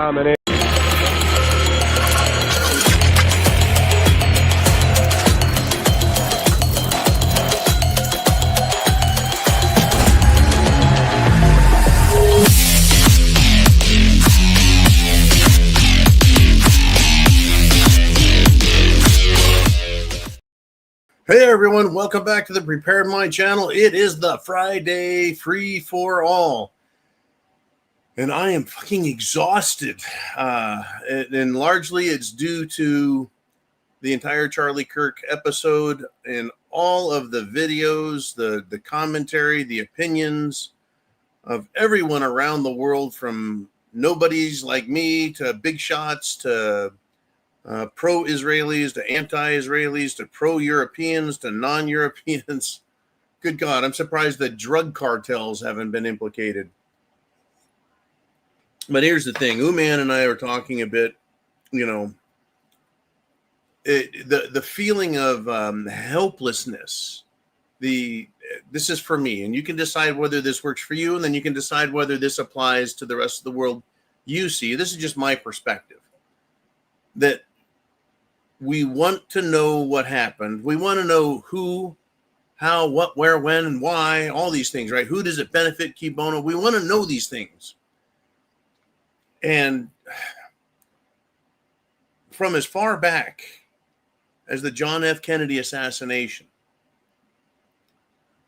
dominate. Hey everyone, welcome back to the Prepared Mind channel. It is the Friday free for all. And I am fucking exhausted. And largely it's due to the entire Charlie Kirk episode and all of the videos, the commentary, the opinions of everyone around the world, from nobodies like me to big shots to pro-Israelis to anti-Israelis to pro-Europeans to non-Europeans. Good God, I'm surprised that drug cartels haven't been implicated. But here's the thing. Uman and I are talking a bit, the feeling of helplessness. This is for me, and you can decide whether this works for you, and then you can decide whether this applies to the rest of the world you see. This is just my perspective. That we want to know what happened. We want to know who, how, what, where, when, and why, all these things, right? Who does it benefit, Key Bono? We want to know these things. And from as far back as the John F. Kennedy assassination,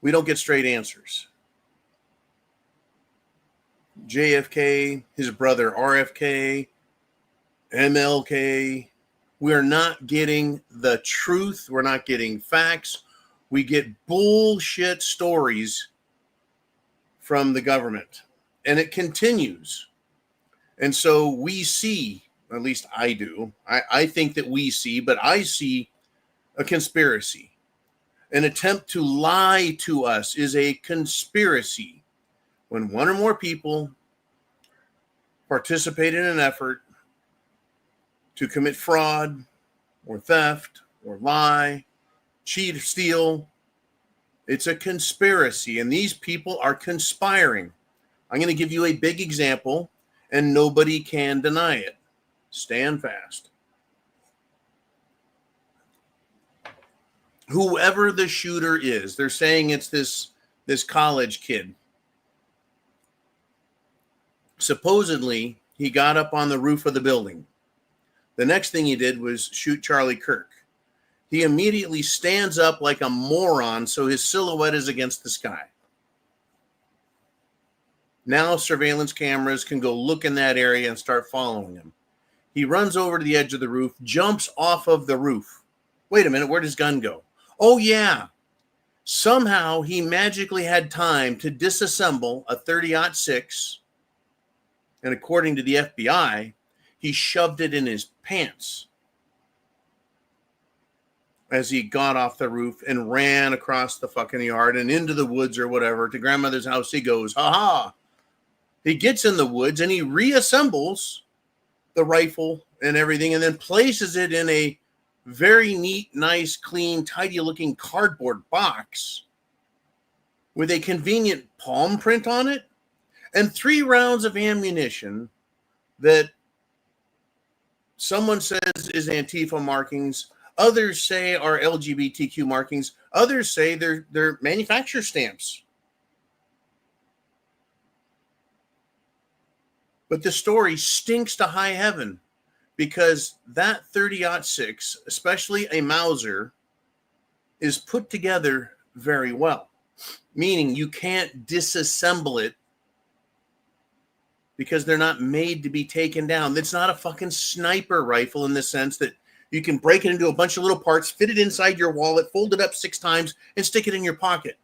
we don't get straight answers. JFK, his brother RFK, MLK, we're not getting the truth. We're not getting facts. We get bullshit stories from the government, and it continues. And so we see, at least I do, I think that we see, but I see a conspiracy. An attempt to lie to us is a conspiracy. When one or more people participate in an effort to commit fraud or theft or lie, cheat or steal, it's a conspiracy. And these people are conspiring. I'm going to give you a big example, and nobody can deny it. Stand fast. Whoever the shooter is, they're saying it's this college kid. Supposedly, he got up on the roof of the building. The next thing he did was shoot Charlie Kirk. He immediately stands up like a moron so his silhouette is against the sky. Now surveillance cameras can go look in that area and start following him. He runs over to the edge of the roof, jumps off of the roof. Wait a minute, where'd his gun go? Oh yeah, somehow he magically had time to disassemble a .30-06, and according to the FBI, he shoved it in his pants as he got off the roof and ran across the fucking yard and into the woods or whatever. To grandmother's house he goes. Ha. He gets in the woods and he reassembles the rifle and everything, and then places it in a very neat, nice, clean, tidy-looking cardboard box with a convenient palm print on it and 3 rounds of ammunition that someone says is Antifa markings. Others say are LGBTQ markings. Others say they're manufacturer stamps. But the story stinks to high heaven, because that .30-06, especially a Mauser, is put together very well. Meaning you can't disassemble it because they're not made to be taken down. It's not a fucking sniper rifle in the sense that you can break it into a bunch of little parts, fit it inside your wallet, fold it up 6 times, and stick it in your pocket.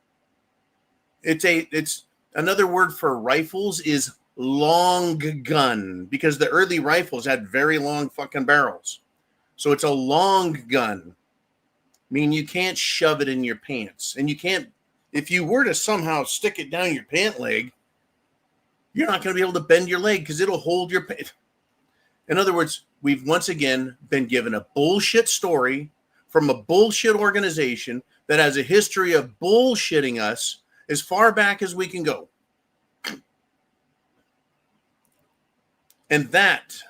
It's another word for rifles is long gun, because the early rifles had very long fucking barrels. So it's a long gun. I mean, you can't shove it in your pants. And you can't, if you were to somehow stick it down your pant leg, you're not going to be able to bend your leg because it'll hold your pants. In other words, we've once again been given a bullshit story from a bullshit organization that has a history of bullshitting us as far back as we can go. And that,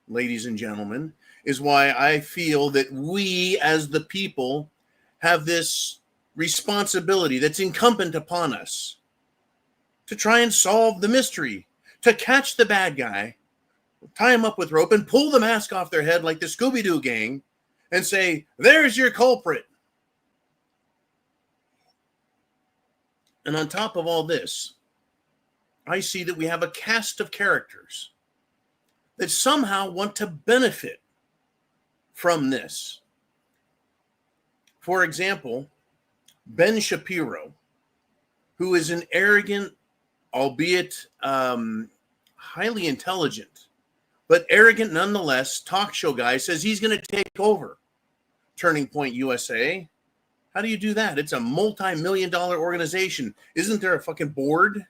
ladies and gentlemen, is why I feel that we as the people have this responsibility that's incumbent upon us to try and solve the mystery, to catch the bad guy, tie him up with rope, and pull the mask off their head like the Scooby-Doo gang and say, there's your culprit. And on top of all this, I see that we have a cast of characters that somehow want to benefit from this. For example, Ben Shapiro, who is an arrogant, albeit highly intelligent, but arrogant nonetheless, talk show guy, says he's going to take over Turning Point USA. How do you do that? It's a multi-million-dollar organization. Isn't there a fucking board?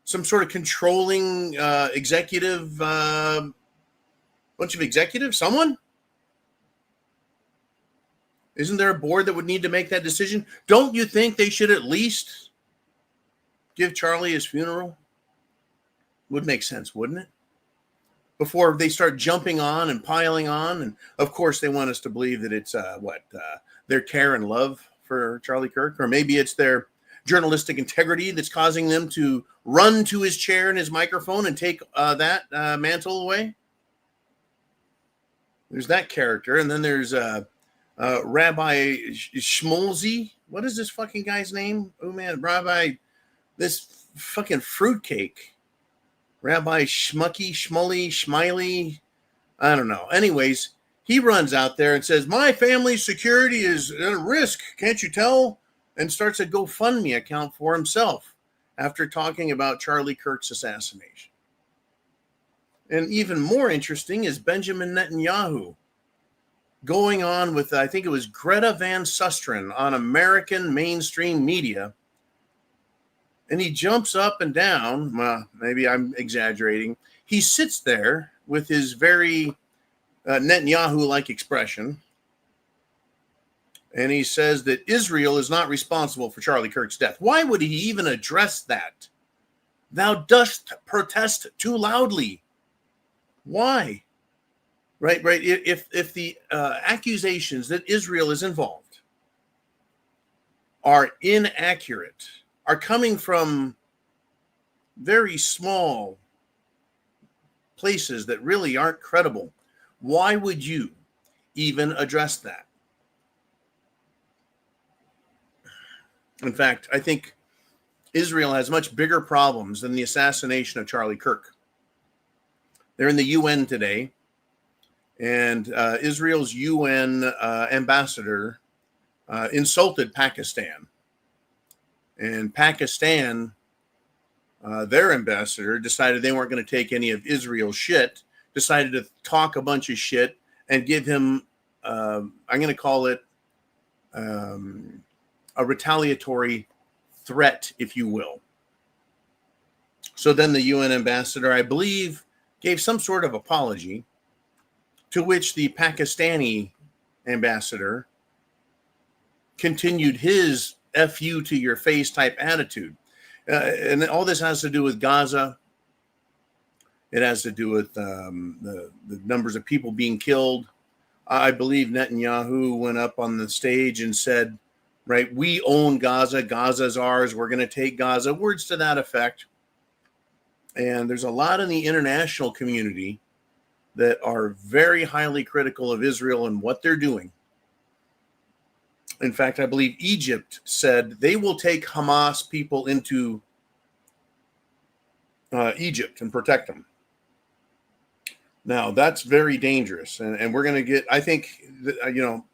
Some sort of controlling executive, bunch of executives? Someone? Isn't there a board that would need to make that decision? Don't you think they should at least give Charlie his funeral? Would make sense, wouldn't it? Before they start jumping on and piling on. And of course, they want us to believe that it's their care and love for Charlie Kirk, or maybe it's their journalistic integrity that's causing them to run to his chair and his microphone and take that mantle away. There's that character. And then there's Rabbi Schmolzy. What is this fucking guy's name? Oh, man, Rabbi, this fucking fruitcake. Rabbi Schmucky, Schmully, Schmiley. I don't know. Anyways, he runs out there and says, my family's security is at risk. Can't you tell? And starts a GoFundMe account for himself after talking about Charlie Kirk's assassination. And even more interesting is Benjamin Netanyahu going on with, I think it was Greta Van Susteren on American mainstream media. And he jumps up and down. Well, maybe I'm exaggerating. He sits there with his very Netanyahu-like expression. And he says that Israel is not responsible for Charlie Kirk's death. Why would he even address that? Thou dost protest too loudly. Why? Right. If the accusations that Israel is involved are inaccurate, are coming from very small places that really aren't credible, why would you even address that? In fact, I think Israel has much bigger problems than the assassination of Charlie Kirk. They're in the UN today, and Israel's UN ambassador insulted Pakistan. And Pakistan, their ambassador, decided they weren't going to take any of Israel's shit, decided to talk a bunch of shit and give him, I'm going to call it a retaliatory threat, if you will. So then the UN ambassador, I believe, gave some sort of apology, to which the Pakistani ambassador continued his F you to your face type attitude. And all this has to do with Gaza. It has to do with the numbers of people being killed. I believe Netanyahu went up on the stage and said, right, we own Gaza. Gaza's ours. We're going to take Gaza. Words to that effect. And there's a lot in the international community that are very highly critical of Israel and what they're doing. In fact, I believe Egypt said they will take Hamas people into Egypt and protect them. Now, that's very dangerous. And we're going to get, I think,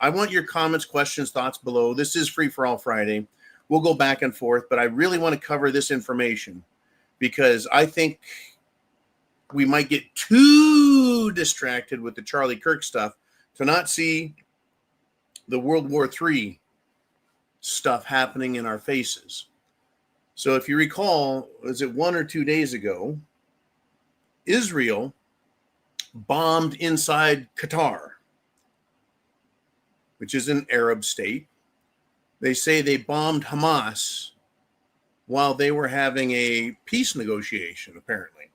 I want your comments, questions, thoughts below. This is Free for All Friday. We'll go back and forth, but I really want to cover this information because I think we might get too distracted with the Charlie Kirk stuff to not see the World War III stuff happening in our faces. So if you recall, was it 1 or 2 days ago, Israel bombed inside Qatar, which is an Arab state. They say they bombed Hamas while they were having a peace negotiation, apparently.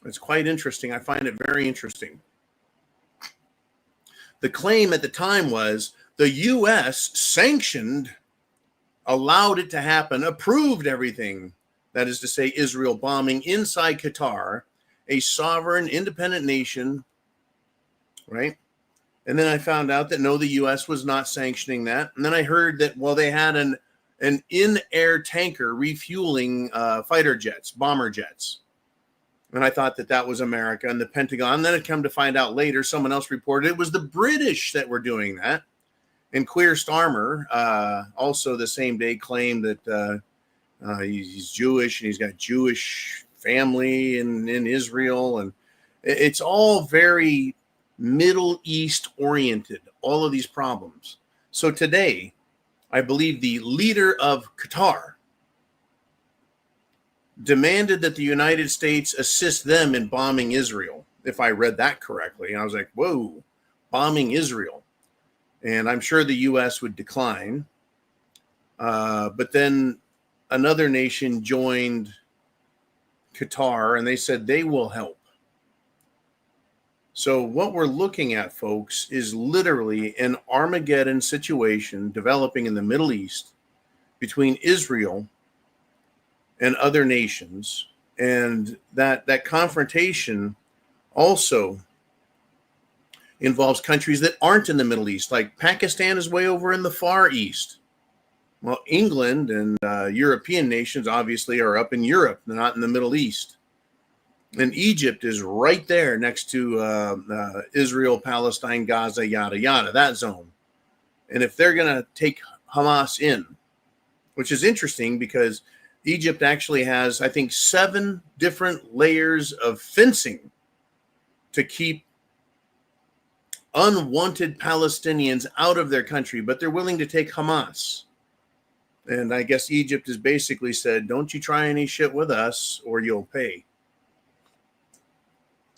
It's quite interesting. I find it very interesting. The claim at the time was the U.S. sanctioned, allowed it to happen, approved everything. That is to say, Israel bombing inside Qatar, a sovereign, independent nation, right? And then I found out that no, the U.S. was not sanctioning that. And then I heard that, well, they had an in-air tanker refueling fighter jets, bomber jets. And I thought that that was America and the Pentagon. Then it come to find out later, someone else reported it was the British that were doing that. And Keir Starmer also the same day claimed that he's Jewish and he's got Jewish family in Israel. And it's all very Middle East oriented, all of these problems. So today, I believe the leader of Qatar demanded that the United States assist them in bombing Israel, if I read that correctly. And I was like, whoa, bombing Israel. And I'm sure the U.S. would decline. But then another nation joined Qatar, and they said they will help. So what we're looking at, folks, is literally an Armageddon situation developing in the Middle East between Israel and other nations. And that confrontation also involves countries that aren't in the Middle East, like Pakistan is way over in the Far East. Well, England and European nations obviously are up in Europe, they're not in the Middle East. And Egypt is right there next to Israel, Palestine, Gaza, yada, yada, that zone. And if they're going to take Hamas in, which is interesting because Egypt actually has, I think, 7 different layers of fencing to keep unwanted Palestinians out of their country, but they're willing to take Hamas. And I guess Egypt has basically said, don't you try any shit with us or you'll pay.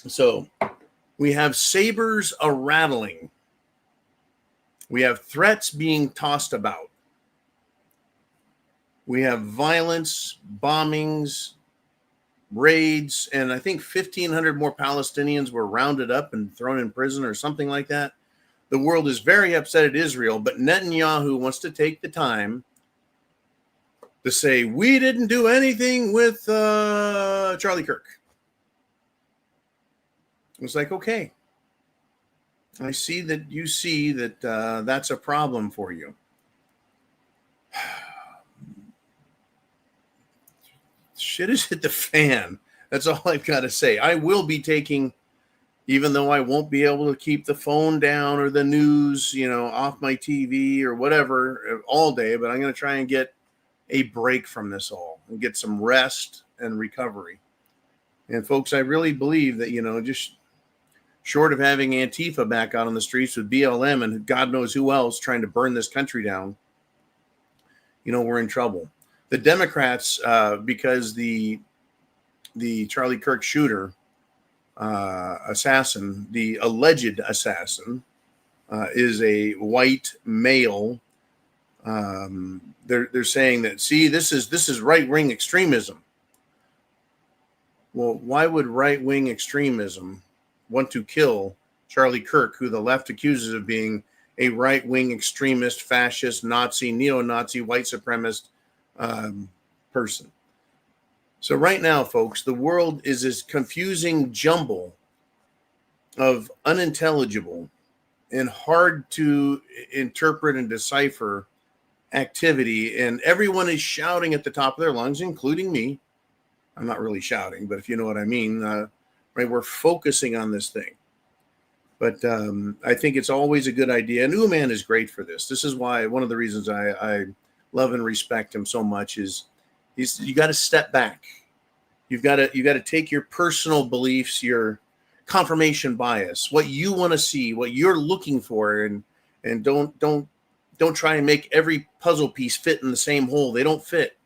So we have sabers a-rattling. We have threats being tossed about. We have violence, bombings, raids, and I think 1,500 more Palestinians were rounded up and thrown in prison or something like that. The world is very upset at Israel, but Netanyahu wants to take the time to say, we didn't do anything with Charlie Kirk. It's like, okay, I see that you see that that's a problem for you. Shit has hit the fan. That's all I've got to say. I will be taking, even though I won't be able to keep the phone down or the news, off my TV or whatever all day, but I'm going to try and get a break from this all and get some rest and recovery. And folks, I really believe that, just short of having Antifa back out on the streets with BLM and God knows who else trying to burn this country down, we're in trouble. The Democrats, because the Charlie Kirk shooter, assassin, the alleged assassin, is a white male. They're saying that, see, this is right-wing extremism. Well, why would right-wing extremism want to kill Charlie Kirk, who the left accuses of being a right-wing extremist, fascist, Nazi, neo-Nazi, white supremacist person? So right now, folks, the world is this confusing jumble of unintelligible and hard to interpret and decipher activity, and everyone is shouting at the top of their lungs, including me. I'm not really shouting, but if you know what I mean, right? We're focusing on this thing. But I think it's always a good idea. And Uman is great for this. This is why one of the reasons I love and respect him so much is you got to step back. You got to take your personal beliefs, your confirmation bias, what you want to see, what you're looking for, and don't try and make every puzzle piece fit in the same hole. They don't fit,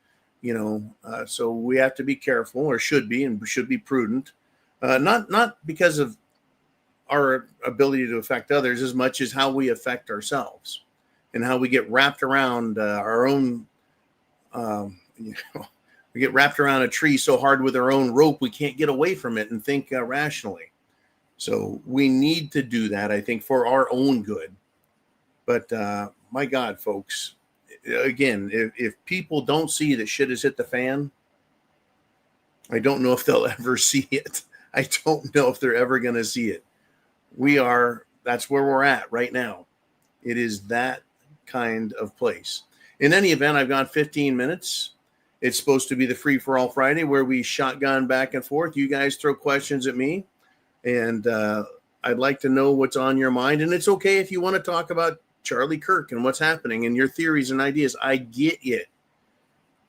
so we have to be careful, or should be prudent, not because of our ability to affect others as much as how we affect ourselves and how we get wrapped around our own We get wrapped around a tree so hard with our own rope, we can't get away from it and think rationally. So we need to do that, I think, for our own good. But my God, folks, again, if people don't see that shit has hit the fan, I don't know if they'll ever see it. I don't know if they're ever going to see it. That's where we're at right now. It is that kind of place. In any event, I've got 15 minutes. It's supposed to be the Free for All Friday where we shotgun back and forth. You guys throw questions at me, and I'd like to know what's on your mind. And it's okay if you want to talk about Charlie Kirk and what's happening and your theories and ideas. I get it,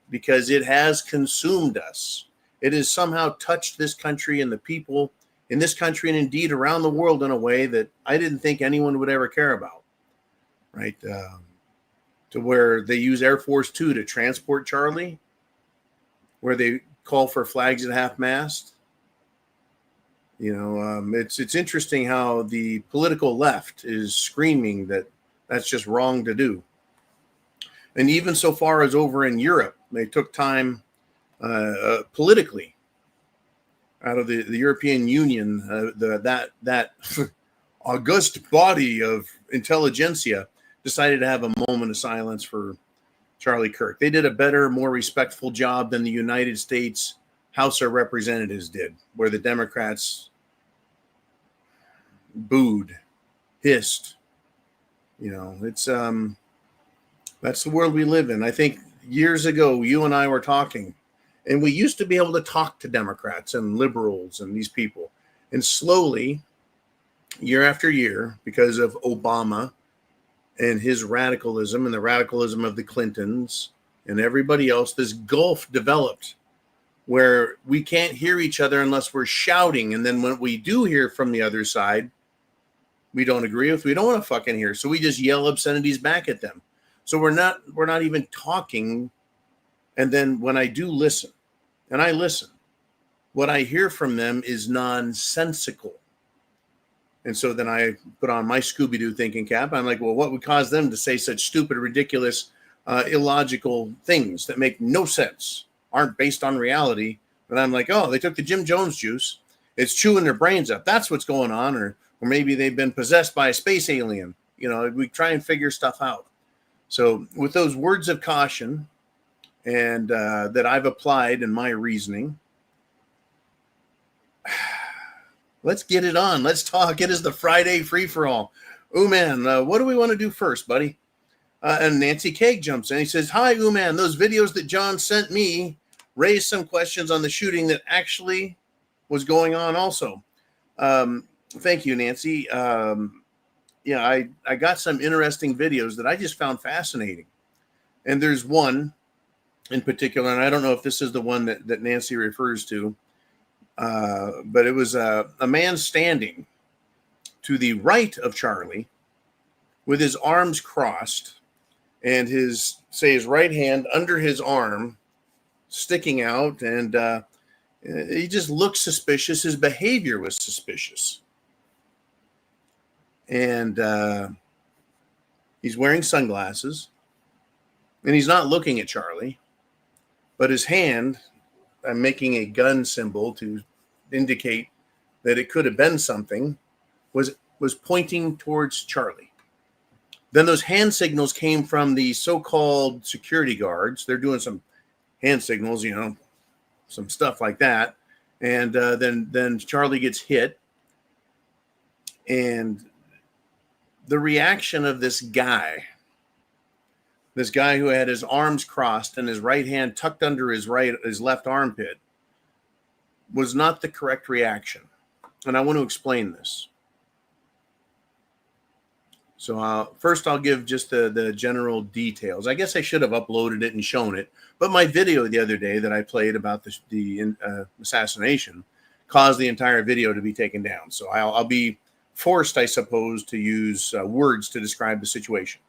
because it has consumed us. It has somehow touched this country and the people in this country and indeed around the world in a way that I didn't think anyone would ever care about, right? To where they use Air Force Two to transport Charlie, where they call for flags at half-mast. It's interesting how the political left is screaming that that's just wrong to do. And even so far as over in Europe, they took time politically out of the European Union, that august body of intelligentsia decided to have a moment of silence for Charlie Kirk. They did a better, more respectful job than the United States House of Representatives did, where the Democrats booed, hissed. It's that's the world we live in. I think years ago, you and I were talking, and we used to be able to talk to Democrats and liberals and these people. And slowly, year after year, because of Obama and his radicalism and the radicalism of the Clintons and everybody else, this gulf developed where we can't hear each other unless we're shouting. And then when we do hear from the other side, we don't agree with, we don't want to fucking hear. So we just yell obscenities back at them. So we're not even talking. And then when I do listen, and I listen, what I hear from them is nonsensical. And so then I put on my Scooby-Doo thinking cap. I'm like, well, what would cause them to say such stupid, ridiculous, illogical things that make no sense, aren't based on reality? And I'm like, oh, they took the Jim Jones juice. It's chewing their brains up. That's what's going on. Or maybe they've been possessed by a space alien. We try and figure stuff out. So with those words of caution and that I've applied in my reasoning, let's get it on. Let's talk. It is the Friday free-for-all. Uman, what do we want to do first, buddy? And Nancy Cake jumps in. He says, hi, Uman. Those videos that John sent me raised some questions on the shooting that actually was going on also. Thank you, Nancy. I got some interesting videos that I just found fascinating. And there's one in particular, and I don't know if this is the one that Nancy refers to, but it was a man standing to the right of Charlie with his arms crossed and his right hand under his arm sticking out. And he just looked suspicious. His behavior was suspicious. And he's wearing sunglasses. And he's not looking at Charlie. But his hand, I'm making a gun symbol to indicate that it could have been something, was pointing towards Charlie. Then those hand signals came from the so-called security guards. They're doing some hand signals, some stuff like that. And then Charlie gets hit. And the reaction of this guy who had his arms crossed and his right hand tucked under his left armpit, was not the correct reaction. And I want to explain this. So first I'll give just the general details. I guess I should have uploaded it and shown it, but my video the other day that I played about the assassination caused the entire video to be taken down. So I'll be forced, I suppose, to use words to describe the situation.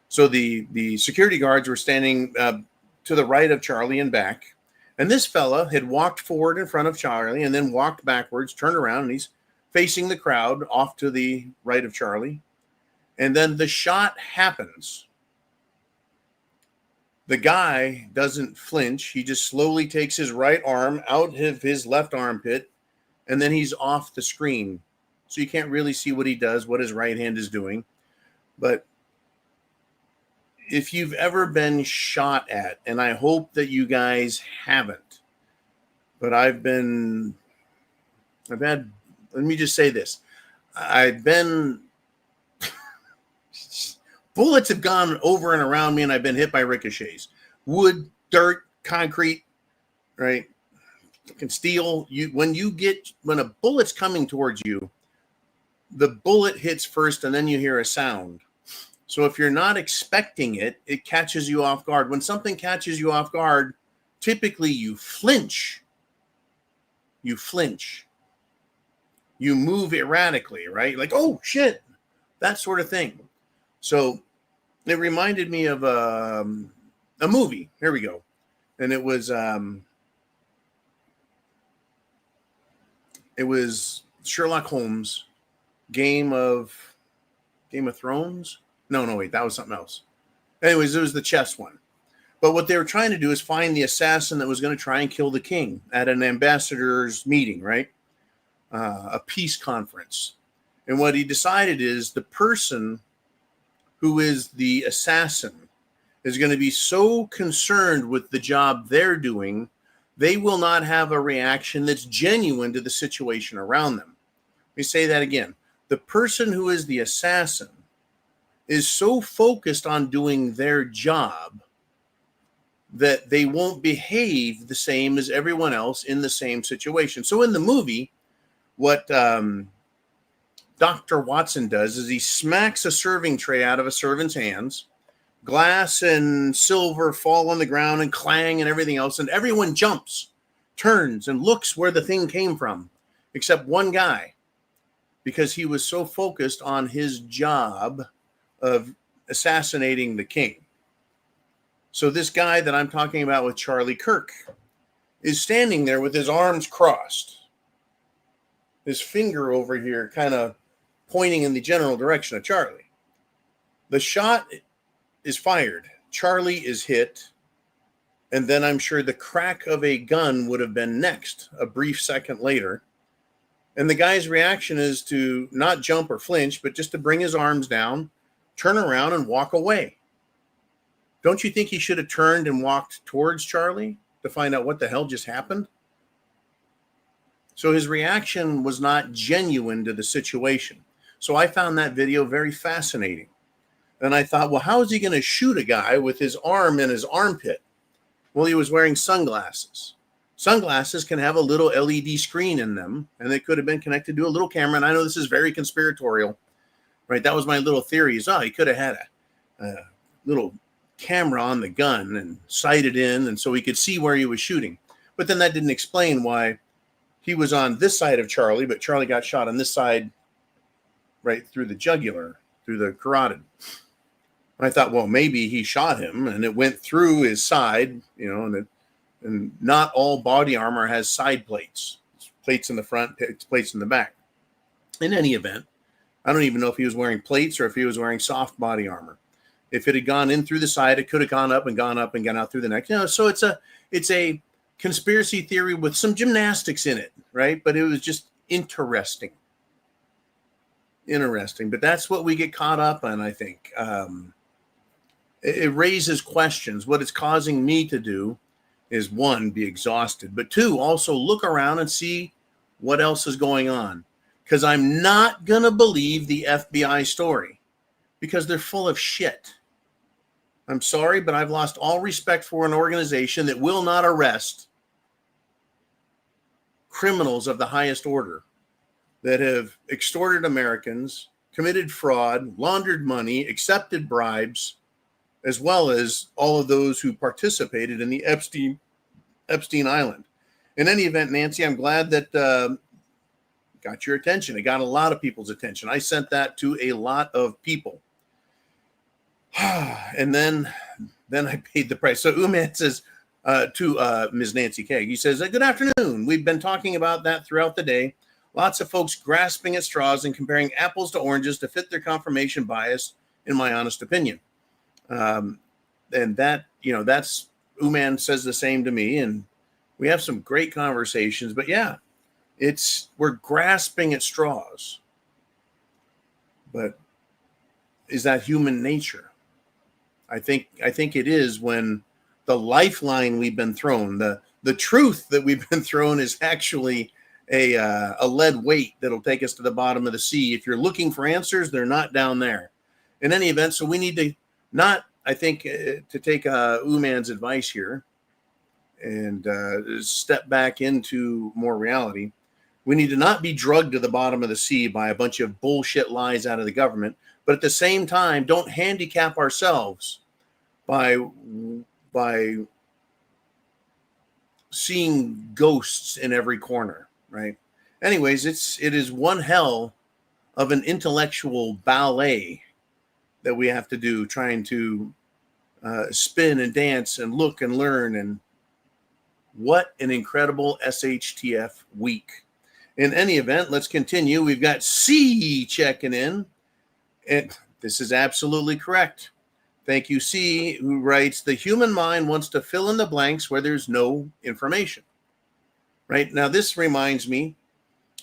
So the security guards were standing to the right of Charlie and back. And this fella had walked forward in front of Charlie and then walked backwards, turned around, and he's facing the crowd off to the right of Charlie. And then the shot happens. The guy doesn't flinch. He just slowly takes his right arm out of his left armpit, and then he's off the screen. So you can't really see what he does, what his right hand is doing. But if you've ever been shot at, and I hope that you guys haven't, but let me just say this. Bullets have gone over and around me, and I've been hit by ricochets. Wood, dirt, concrete, right? Steel. When a bullet's coming towards you, the bullet hits first, and then you hear a sound. So if you're not expecting it, it catches you off guard. When something catches you off guard, typically you flinch. You move erratically, right? Like, oh, shit, that sort of thing. So it reminded me of a movie. Here we go. And it was Sherlock Holmes, Game of Thrones. No, wait, that was something else. Anyways, it was the chess one. But what they were trying to do is find the assassin that was going to try and kill the king at an ambassador's meeting, right? A peace conference. And what he decided is the person who is the assassin is going to be so concerned with the job they're doing, they will not have a reaction that's genuine to the situation around them. Let me say that again. The person who is the assassin is so focused on doing their job that they won't behave the same as everyone else in the same situation. So in the movie, what Dr. Watson does is he smacks a serving tray out of a servant's hands. Glass and silver fall on the ground and clang and everything else. And everyone jumps, turns, and looks where the thing came from, except one guy, because he was so focused on his job of assassinating the king. So this guy that I'm talking about with Charlie Kirk is standing there with his arms crossed, his finger over here kind of pointing in the general direction of Charlie. The shot is fired. Charlie is hit. And then I'm sure the crack of a gun would have been next a brief second later. And the guy's reaction is to not jump or flinch, but just to bring his arms down, turn around and walk away. Don't you think he should have turned and walked towards Charlie to find out what the hell just happened? So his reaction was not genuine to the situation. So I found that video very fascinating. And I thought, well, how is he going to shoot a guy with his arm in his armpit? Well, he was wearing sunglasses. Sunglasses can have a little LED screen in them, and they could have been connected to a little camera. And I know this is very conspiratorial, right? That was my little theory is, he could have had a little camera on the gun and sighted in, and so he could see where he was shooting. But then that didn't explain why he was on this side of Charlie, but Charlie got shot on this side, right through the jugular, through the carotid. I thought, well, maybe he shot him and it went through his side, and not all body armor has side plates. It's plates in the front, plates in the back. In any event, I don't even know if he was wearing plates or if he was wearing soft body armor. If it had gone in through the side, it could have gone up and gone out through the neck. So it's a conspiracy theory with some gymnastics in it, right? But it was just interesting. But that's what we get caught up on, I think. It raises questions. What it's causing me to do is, one, be exhausted, but two, also look around and see what else is going on. Because I'm not going to believe the FBI story because they're full of shit. I'm sorry, but I've lost all respect for an organization that will not arrest criminals of the highest order that have extorted Americans, committed fraud, laundered money, accepted bribes, as well as all of those who participated in the Epstein Island. In any event, Nancy, I'm glad that got your attention. It got a lot of people's attention. I sent that to a lot of people. And then I paid the price. So Uman says to Ms. Nancy K, he says, good afternoon. We've been talking about that throughout the day. Lots of folks grasping at straws and comparing apples to oranges to fit their confirmation bias, in my honest opinion. that, that's Uman says the same to me, and we have some great conversations. But yeah, we're grasping at straws. But is that human nature? I think it is, when the lifeline we've been thrown, the truth that we've been thrown, is actually a lead weight that'll take us to the bottom of the sea. If you're looking for answers, they're not down there. In any event, so we need to not, I think, to take Uman's advice here and step back into more reality. We need to not be drugged to the bottom of the sea by a bunch of bullshit lies out of the government, but at the same time, don't handicap ourselves by seeing ghosts in every corner, right? Anyways, it is one hell of an intellectual ballet that we have to do, trying to spin and dance and look and learn. And what an incredible SHTF week. In any event, let's continue. We've got C checking in. And this is absolutely correct. Thank you, C, who writes, the human mind wants to fill in the blanks where there's no information. Right? Now, this reminds me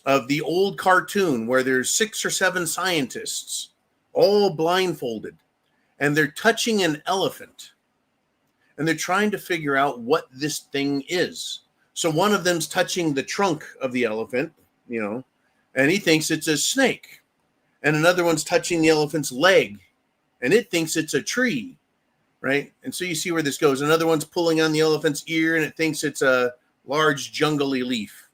of the old cartoon where there's 6 or 7 scientists all blindfolded, and they're touching an elephant, and they're trying to figure out what this thing is. So one of them's touching the trunk of the elephant, and he thinks it's a snake. And another one's touching the elephant's leg, and it thinks it's a tree, right? And so you see where this goes. Another one's pulling on the elephant's ear, and it thinks it's a large jungly leaf.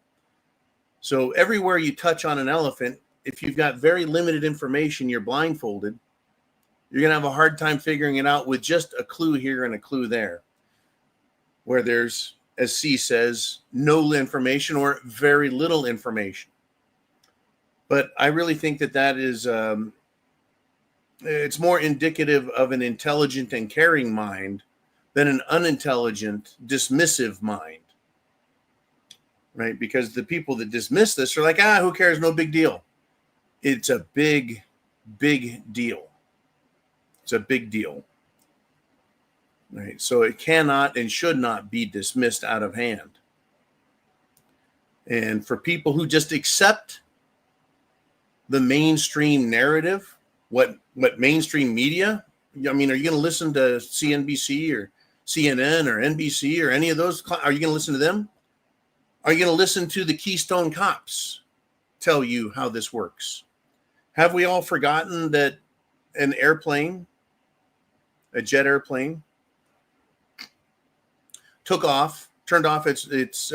So everywhere you touch on an elephant, if you've got very limited information, you're blindfolded, you're going to have a hard time figuring it out with just a clue here and a clue there, where there's, as C says, no information or very little information. But I really think that is, it's more indicative of an intelligent and caring mind than an unintelligent, dismissive mind, right? Because the people that dismiss this are like, who cares? No big deal. It's a big, big deal. It's a big deal, right? So it cannot and should not be dismissed out of hand. And for people who just accept the mainstream narrative, what mainstream media, I mean, are you going to listen to CNBC or CNN or NBC or any of those? Are you going to listen to them? Are you going to listen to the Keystone Cops tell you how this works? Have we all forgotten that an airplane, a jet airplane, took off, turned off its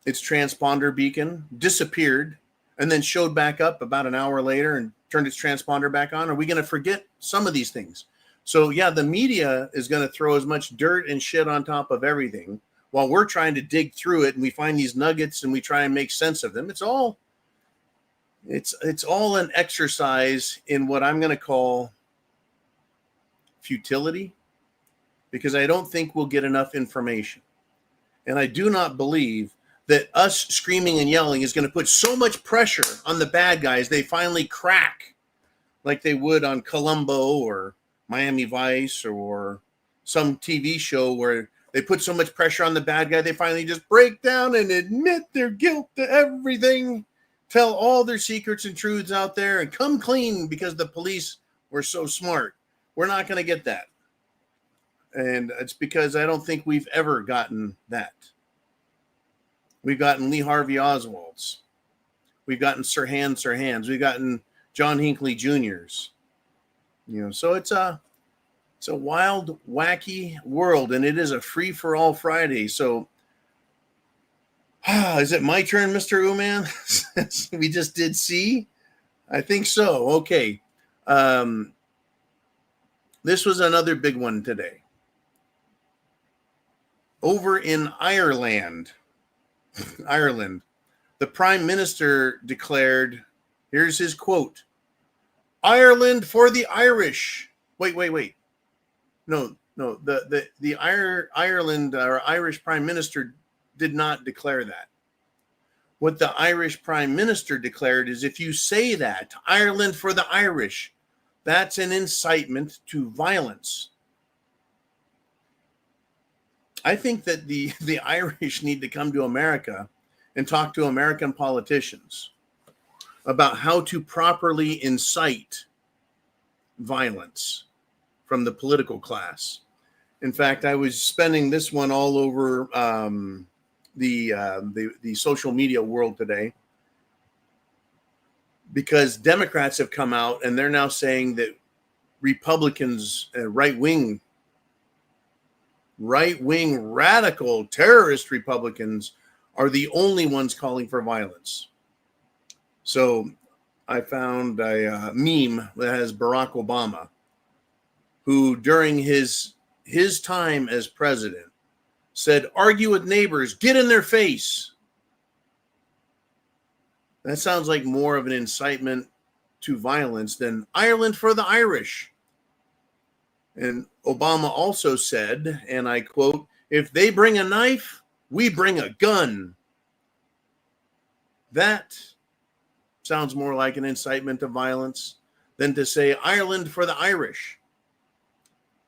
transponder beacon, disappeared, and then showed back up about an hour later and turned its transponder back on? Are we going to forget some of these things? So yeah, the media is going to throw as much dirt and shit on top of everything while we're trying to dig through it, and we find these nuggets and we try and make sense of them. It's all an exercise in what I'm going to call futility, because I don't think we'll get enough information. And I do not believe that us screaming and yelling is going to put so much pressure on the bad guys they finally crack, like they would on Columbo or Miami Vice or some TV show where they put so much pressure on the bad guy they finally just break down and admit their guilt to everything, tell all their secrets and truths out there, and come clean because the police were so smart. We're not going to get that. And it's because I don't think we've ever gotten that. We've gotten Lee Harvey Oswalds. We've gotten Sirhan's. We've gotten John Hinckley Jr.'s. So it's a wild, wacky world, and it is a free-for-all Friday. So, is it my turn, Mr. Uman? We just did C? I think so. Okay. This was another big one today. Over in Ireland, the Prime Minister declared, here's his quote, "Ireland for the Irish." Wait. No. The Ireland or Irish Prime Minister did not declare that. What the Irish Prime Minister declared is, if you say that, Ireland for the Irish, That's an incitement to violence. I think that the Irish need to come to America and talk to American politicians about how to properly incite violence from the political class. In fact, I was spending this one all over the social media world today, because Democrats have come out and they're now saying that Republicans, right-wing radical terrorist Republicans are the only ones calling for violence. So I found a meme that has Barack Obama, who during his time as president said, "Argue with neighbors, get in their face." That sounds like more of an incitement to violence than Ireland for the Irish. And Obama also said, and I quote, "If they bring a knife, we bring a gun." That sounds more like an incitement to violence than to say Ireland for the Irish.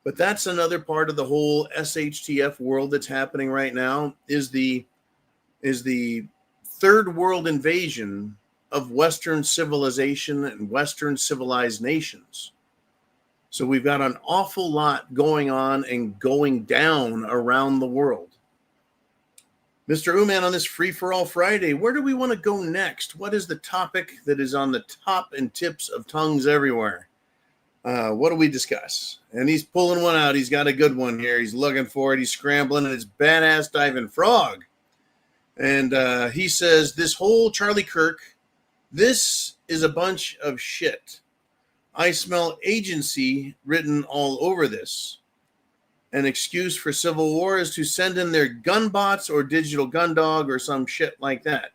But that's another part of the whole SHTF world that's happening right now, is the third world invasion of Western civilization and Western civilized nations. So we've got an awful lot going on and going down around the world. Mr. Uman, on this Free-for-All Friday, where do we want to go next? What is the topic that is on the top and tips of tongues everywhere? What do we discuss? And he's pulling one out. He's got a good one here. He's looking for it. He's scrambling, and it's badass diving frog. And he says, this whole Charlie Kirk, this is a bunch of shit. I smell agency written all over this. An excuse for civil war is to send in their gun bots or digital gun dog or some shit like that.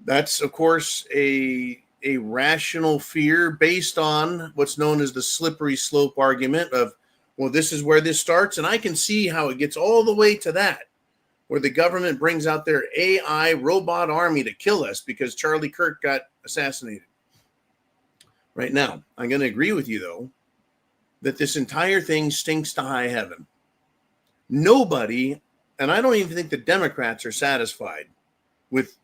That's, of course, a rational fear based on what's known as the slippery slope argument of, well, this is where this starts, and I can see how it gets all the way to that, where the government brings out their AI robot army to kill us because Charlie Kirk got assassinated. Right now, I'm going to agree with you, though, that this entire thing stinks to high heaven. Nobody, and I don't even think the Democrats are satisfied with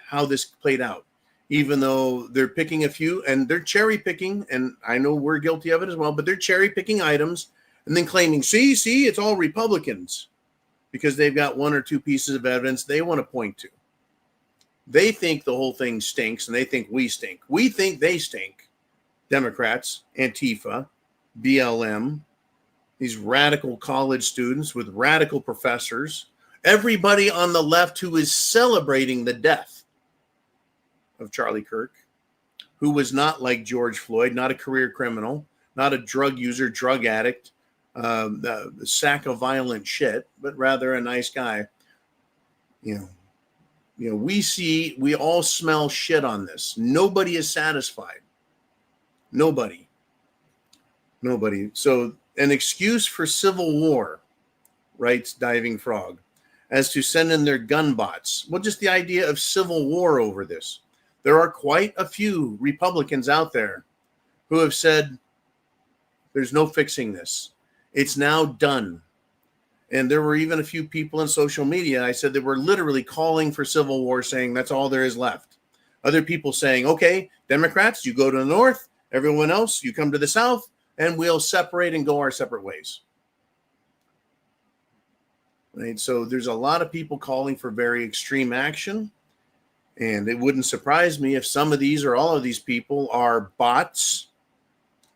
how this played out, even though they're picking a few, and they're cherry picking, and I know we're guilty of it as well, but they're cherry picking items and then claiming, see, it's all Republicans, because they've got one or two pieces of evidence they want to point to. They think the whole thing stinks, and they think we stink. We think they stink. Democrats, Antifa, BLM, these radical college students with radical professors, everybody on the left who is celebrating the death of Charlie Kirk, who was not like George Floyd, not a career criminal, not a drug user, drug addict, the sack of violent shit, but rather a nice guy. You know, we all smell shit on this. Nobody is satisfied. Nobody. So an excuse for civil war, writes Diving Frog, as to send in their gun bots. Well, just the idea of civil war over this. There are quite a few Republicans out there who have said, there's no fixing this. It's now done. And there were even a few people in social media, I said, that were literally calling for civil war, saying that's all there is left. Other people saying, okay, Democrats, you go to the north. Everyone else, you come to the south, and we'll separate and go our separate ways. Right? So there's a lot of people calling for very extreme action. And it wouldn't surprise me if some of these or all of these people are bots,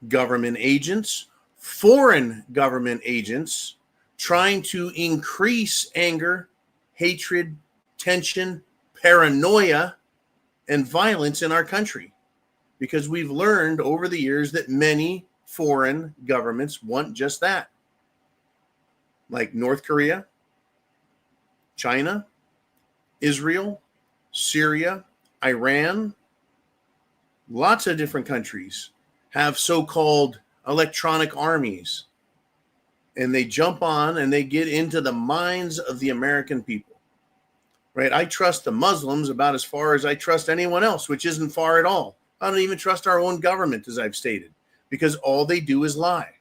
government agents, foreign government agents, trying to increase anger, hatred, tension, paranoia, and violence in our country. Because we've learned over the years that many foreign governments want just that. Like North Korea, China, Israel, Syria, Iran, lots of different countries have so-called electronic armies. And they jump on and they get into the minds of the American people. Right? I trust the Muslims about as far as I trust anyone else, which isn't far at all. I don't even trust our own government, as I've stated, because all they do is lie.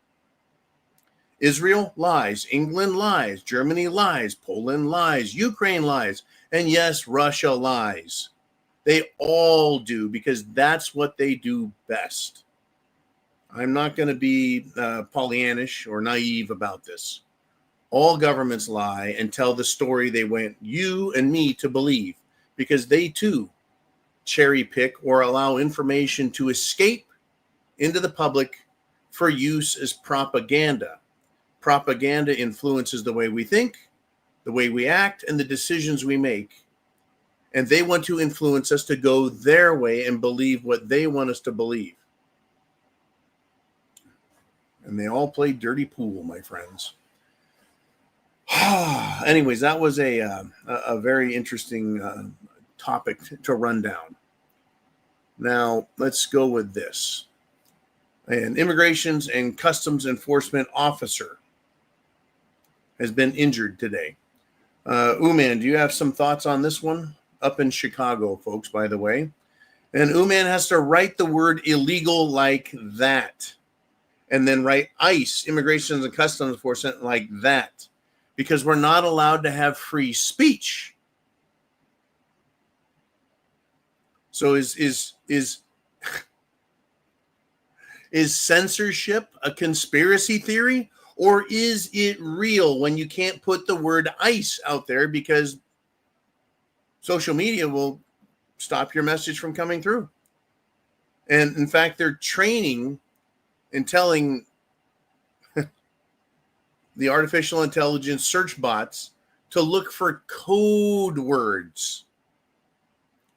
Israel lies, England lies, Germany lies, Poland lies, Ukraine lies, and yes, Russia lies. They all do, because that's what they do best. I'm not going to be Pollyannish or naive about this. All governments lie and tell the story they want you and me to believe, because they too cherry pick or allow information to escape into the public for use as propaganda. Propaganda influences the way we think, the way we act, and the decisions we make. And they want to influence us to go their way and believe what they want us to believe. And they all play dirty pool, my friends. Anyways, that was a very interesting topic to run down. Now, let's go with this. An Immigrations and Customs Enforcement officer has been injured today. Uman, do you have some thoughts on this one? Up in Chicago, folks, by the way. And Uman has to write the word illegal like that. And then write ICE, Immigrations and Customs Enforcement, like that. Because we're not allowed to have free speech. So is censorship a conspiracy theory, or is it real when you can't put the word ICE out there because social media will stop your message from coming through? And in fact, they're training and telling the artificial intelligence search bots to look for code words,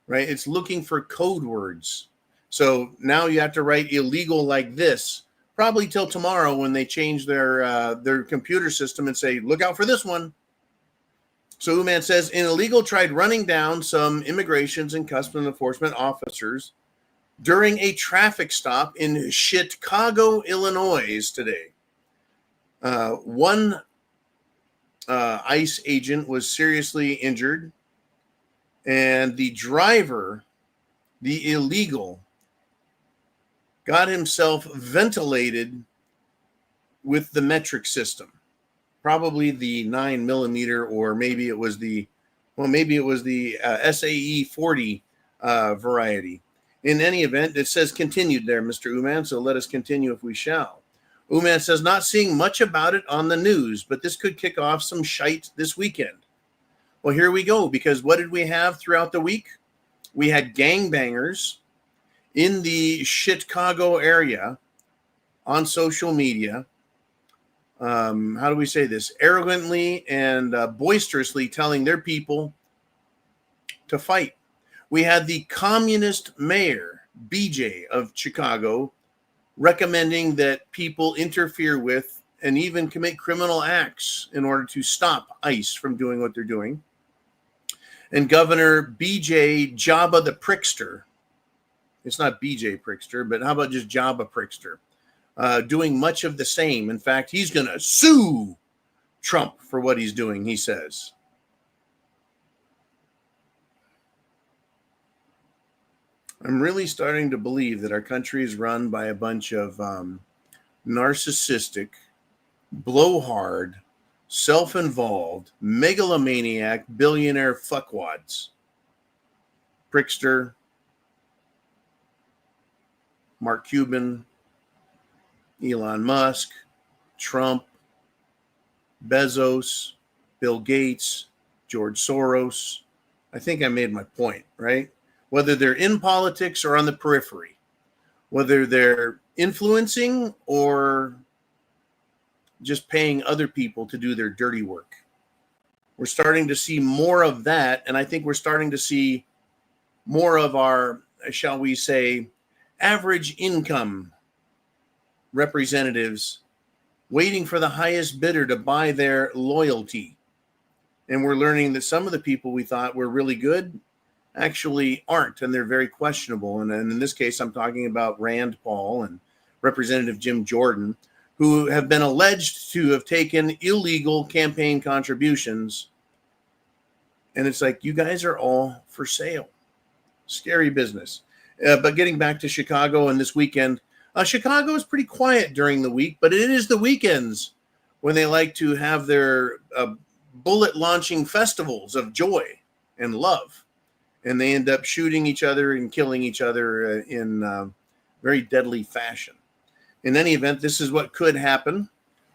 right? It's looking for code words. So now you have to write illegal like this, probably till tomorrow when they change their computer system and say, look out for this one. So Uman says, an illegal tried running down some immigrations and customs enforcement officers during a traffic stop in Chicago, Illinois today. One ICE agent was seriously injured, and the driver, the illegal, got himself ventilated with the metric system, probably the 9mm, or maybe it was the SAE 40 variety. In any event, it says continued there, Mr. Uman, so let us continue if we shall. Uman says, not seeing much about it on the news, but this could kick off some shite this weekend. Well, here we go, because what did we have throughout the week? We had gangbangers in the Chicago area on social media. How do we say this? Arrogantly and boisterously telling their people to fight. We had the communist mayor, BJ, of Chicago, recommending that people interfere with and even commit criminal acts in order to stop ICE from doing what they're doing. And Governor BJ Jabba the Prickster, it's not BJ Prickster, but how about just Jabba Prickster, doing much of the same. In fact, he's going to sue Trump for what he's doing, he says. I'm really starting to believe that our country is run by a bunch of narcissistic, blowhard, self-involved, megalomaniac, billionaire fuckwads. Prickster, Mark Cuban, Elon Musk, Trump, Bezos, Bill Gates, George Soros. I think I made my point, right? Whether they're in politics or on the periphery, whether they're influencing or just paying other people to do their dirty work. We're starting to see more of that, and I think we're starting to see more of our, shall we say, average income representatives waiting for the highest bidder to buy their loyalty. And we're learning that some of the people we thought were really good actually aren't, and they're very questionable. And in this case, I'm talking about Rand Paul and Representative Jim Jordan, who have been alleged to have taken illegal campaign contributions. And it's like, you guys are all for sale. Scary business. But getting back to Chicago and this weekend, Chicago is pretty quiet during the week, but it is the weekends when they like to have their bullet launching festivals of joy and love. And they end up shooting each other and killing each other in very deadly fashion. In any event, this is what could happen.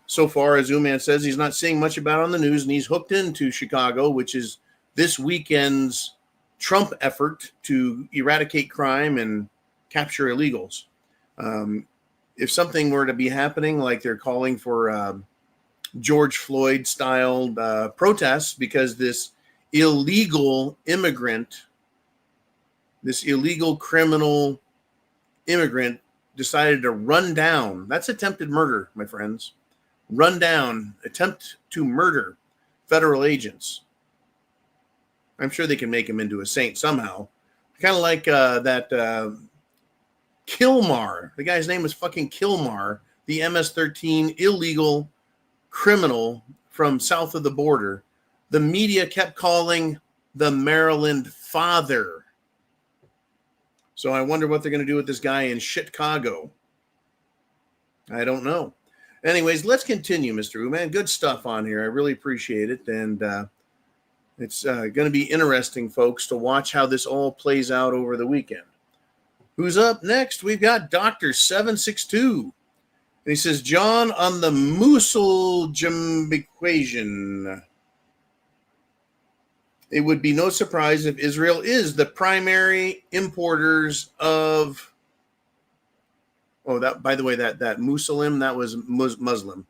So far, as Uman says, he's not seeing much about it on the news, and he's hooked into Chicago, which is this weekend's Trump effort to eradicate crime and capture illegals. If something were to be happening, like they're calling for George Floyd-styled protests because this illegal immigrant, this illegal criminal immigrant decided to run down, that's attempted murder, my friends, attempt to murder federal agents. I'm sure they can make him into a saint somehow. Kind of like that Kilmar. The guy's name was fucking Kilmar, the MS-13 illegal criminal from south of the border. The media kept calling the Maryland father. So I wonder what they're going to do with this guy in Chicago. I don't know. Anyways, let's continue, Mr. Uman. Good stuff on here. I really appreciate it. And it's going to be interesting, folks, to watch how this all plays out over the weekend. Who's up next? We've got Dr. 762. And he says, John, on the Mosul-Jim equation, it would be no surprise if Israel is the primary importers of... Oh, that, by the way, that Muslim, that was Muslim.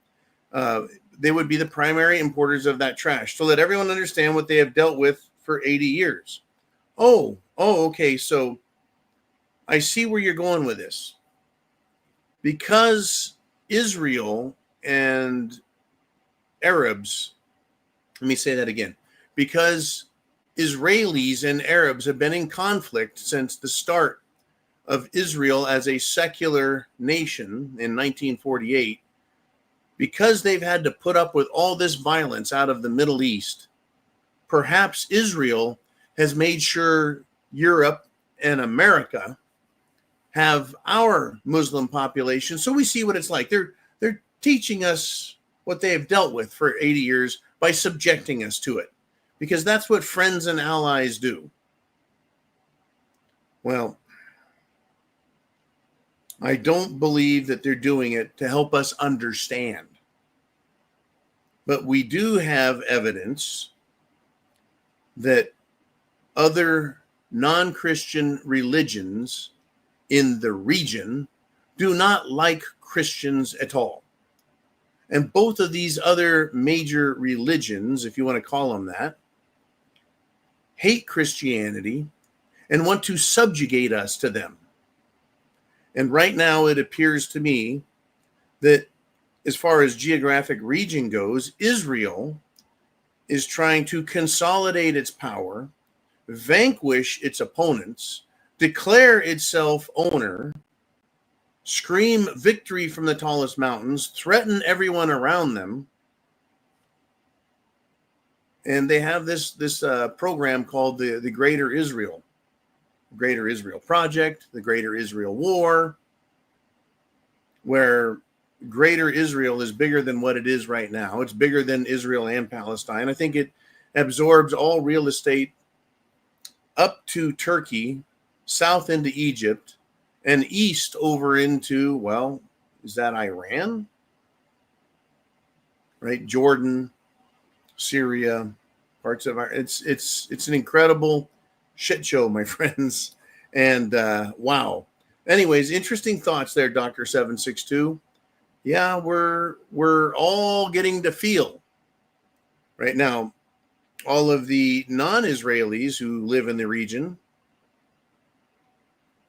They would be the primary importers of that trash to let everyone understand what they have dealt with for 80 years. Oh, okay. So I see where you're going with this. Because Israel and Arabs, let me say that again. Because Israelis and Arabs have been in conflict since the start of Israel as a secular nation in 1948, because they've had to put up with all this violence out of the Middle East, perhaps Israel has made sure Europe and America have our Muslim population, so we see what it's like. They're teaching us what they have dealt with for 80 years by subjecting us to it, because that's what friends and allies do. Well, I don't believe that they're doing it to help us understand. But we do have evidence that other non-Christian religions in the region do not like Christians at all. And both of these other major religions, if you want to call them that, hate Christianity and want to subjugate us to them. And right now, it appears to me that as far as geographic region goes, Israel is trying to consolidate its power, vanquish its opponents, declare itself owner, scream victory from the tallest mountains, threaten everyone around them. And they have this program called the Greater Israel. Greater Israel Project, the Greater Israel War, where Greater Israel is bigger than what it is right now. It's bigger than Israel and Palestine. I think it absorbs all real estate up to Turkey, south into Egypt, and east over into, well, is that Iran? Right? Jordan, Syria, parts of it's an incredible shit show, my friends. And wow. Anyways, interesting thoughts there, Dr. 762. Yeah, we're all getting to feel right now. All of the non-Israelis who live in the region,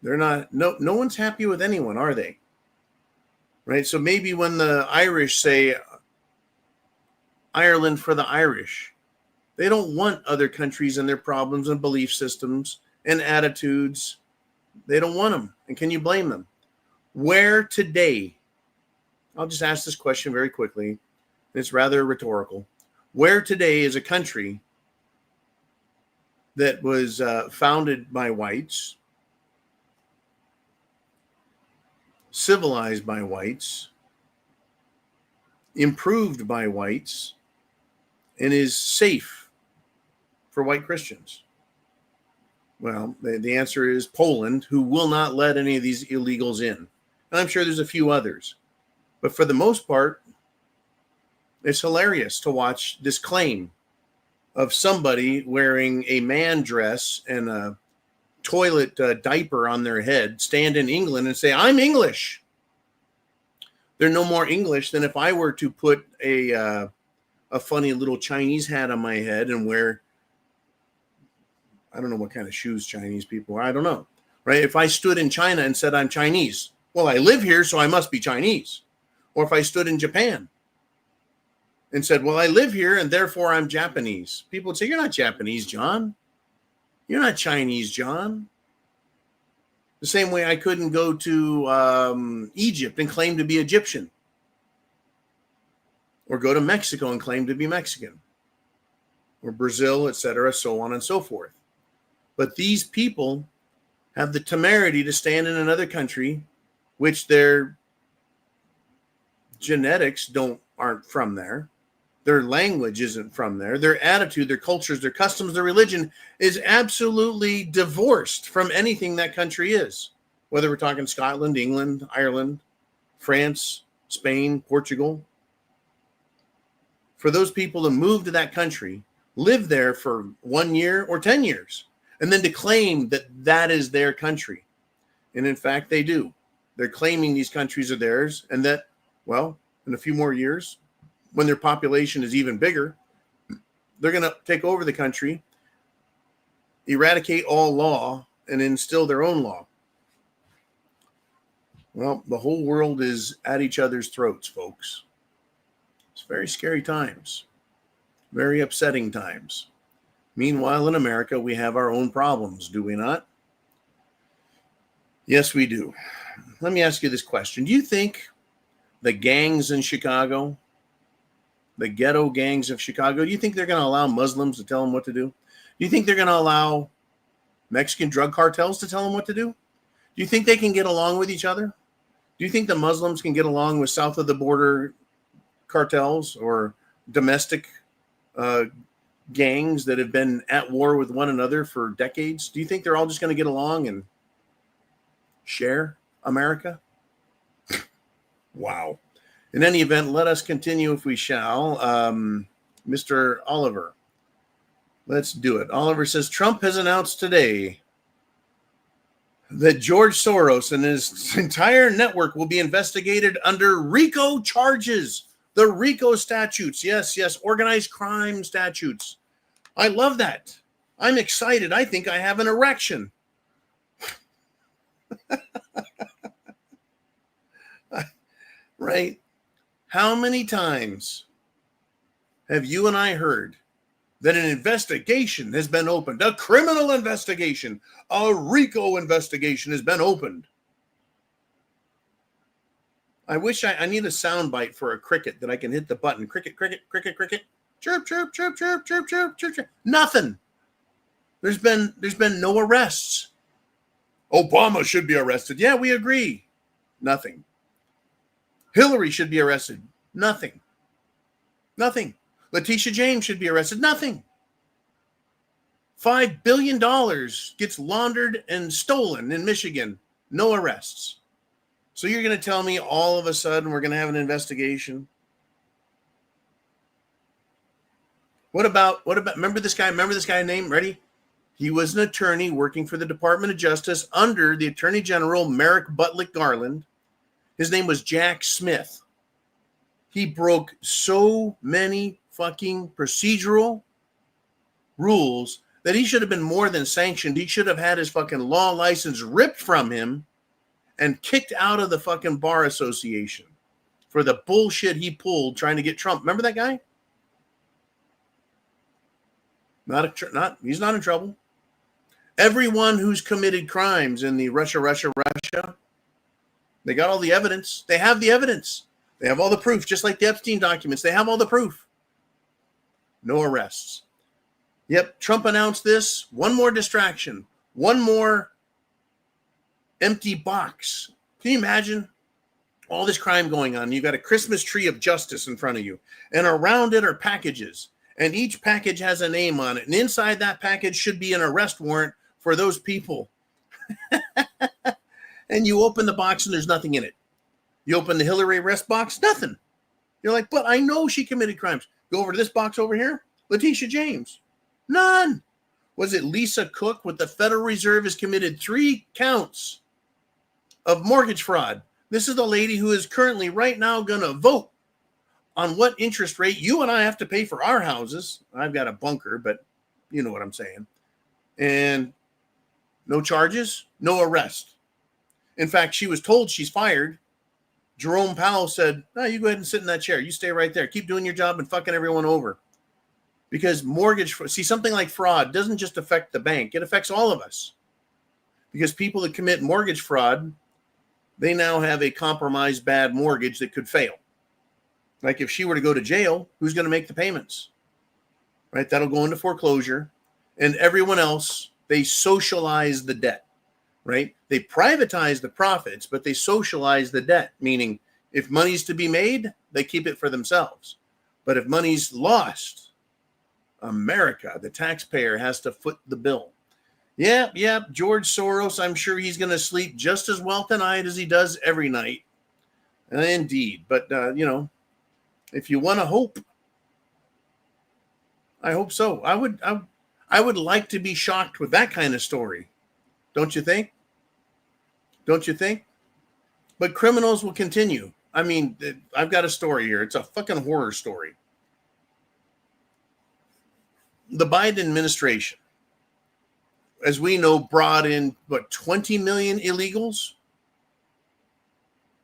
they're not, no one's happy with anyone, are they? Right? So maybe when the Irish say Ireland for the Irish, they don't want other countries and their problems and belief systems and attitudes. They don't want them. And can you blame them? Where today, I'll just ask this question very quickly. It's rather rhetorical. Where today is a country that was founded by whites, civilized by whites, improved by whites, and is safe for white Christians? Well, the answer is Poland, who will not let any of these illegals in. And I'm sure there's a few others. But for the most part, it's hilarious to watch this claim of somebody wearing a man dress and a toilet diaper on their head stand in England and say, I'm English. They're no more English than if I were to put a funny little Chinese hat on my head and wear, I don't know what kind of shoes Chinese people wear. I don't know, right? If I stood in China and said I'm Chinese, well, I live here, so I must be Chinese. Or if I stood in Japan and said, well, I live here and therefore I'm Japanese, people would say, you're not Japanese, John. You're not Chinese, John. The same way I couldn't go to Egypt and claim to be Egyptian, or go to Mexico and claim to be Mexican, or Brazil, etc., so on and so forth. But these people have the temerity to stand in another country, which their genetics aren't from there. Their language isn't from there. Their attitude, their cultures, their customs, their religion is absolutely divorced from anything that country is. Whether we're talking Scotland, England, Ireland, France, Spain, Portugal. For those people to move to that country, live there for 1 year or 10 years, and then to claim that that is their country. And in fact, they do. They're claiming these countries are theirs, and that, well, in a few more years, when their population is even bigger, they're going to take over the country, eradicate all law, and instill their own law. Well, the whole world is at each other's throats, folks. It's very scary times, very upsetting times. Meanwhile, in America, we have our own problems, do we not? Yes, we do. Let me ask you this question. Do you think the gangs in Chicago, the ghetto gangs of Chicago, do you think they're going to allow Muslims to tell them what to do? Do you think they're going to allow Mexican drug cartels to tell them what to do? Do you think they can get along with each other? Do you think the Muslims can get along with south of the border cartels or domestic gangs that have been at war with one another for decades? Do you think they're all just going to get along and share America? Wow. In any event, let us continue if we shall. Mr. Oliver, let's do it. Oliver says, Trump has announced today that George Soros and his entire network will be investigated under RICO charges. The RICO statutes. Yes, organized crime statutes. I love that. I'm excited. I think I have an erection. Right? How many times have you and I heard that an investigation has been opened, a criminal investigation, a RICO investigation has been opened? I wish I need a soundbite for a cricket that I can hit the button. Cricket, cricket, cricket, cricket. Chirp, chirp, chirp, chirp, chirp, chirp, chirp, chirp. Nothing. There's been no arrests. Obama should be arrested. Yeah, we agree. Nothing. Hillary should be arrested. Nothing. Letitia James should be arrested. Nothing. $5 billion gets laundered and stolen in Michigan. No arrests. So you're going to tell me all of a sudden we're going to have an investigation? What about, remember this guy named, ready? He was an attorney working for the Department of Justice under the Attorney General Merrick Butler Garland. His name was Jack Smith. He broke so many fucking procedural rules that he should have been more than sanctioned. He should have had his fucking law license ripped from him and kicked out of the fucking bar association for the bullshit he pulled trying to get Trump. Remember that guy? He's not in trouble. Everyone who's committed crimes in the Russia, they got all the evidence. They have the evidence. They have all the proof, just like the Epstein documents. They have all the proof. No arrests. Yep, Trump announced this. One more distraction. One more empty box. Can you imagine all this crime going on. You got a Christmas tree of justice in front of you, and around it are packages, and each package has a name on it, and inside that package should be an arrest warrant for those people. And you open the box and there's nothing in it. You open the Hillary arrest box, nothing. You're like, but I know she committed crimes. Go over to this box over here, Letitia James, none. Was it Lisa Cook with the Federal Reserve has committed 3 counts of mortgage fraud? This is the lady who is currently right now going to vote on what interest rate you and I have to pay for our houses. I've got a bunker, but you know what I'm saying. And no charges, no arrest. In fact, she was told she's fired. Jerome Powell said, no, you go ahead and sit in that chair. You stay right there. Keep doing your job and fucking everyone over. Because something like fraud doesn't just affect the bank. It affects all of us. Because people that commit mortgage fraud, they now have a compromised bad mortgage that could fail. Like if she were to go to jail, who's going to make the payments? Right? That'll go into foreclosure. And everyone else, they socialize the debt. Right? They privatize the profits, but they socialize the debt, meaning if money's to be made, they keep it for themselves. But if money's lost, America, the taxpayer, has to foot the bill. Yeah, George Soros, I'm sure he's going to sleep just as well tonight as he does every night. Indeed. But, if you want to hope, I hope so. I would like to be shocked with that kind of story. Don't you think? Don't you think? But criminals will continue. I mean, I've got a story here. It's a fucking horror story. The Biden administration, as we know, brought in, 20 million illegals?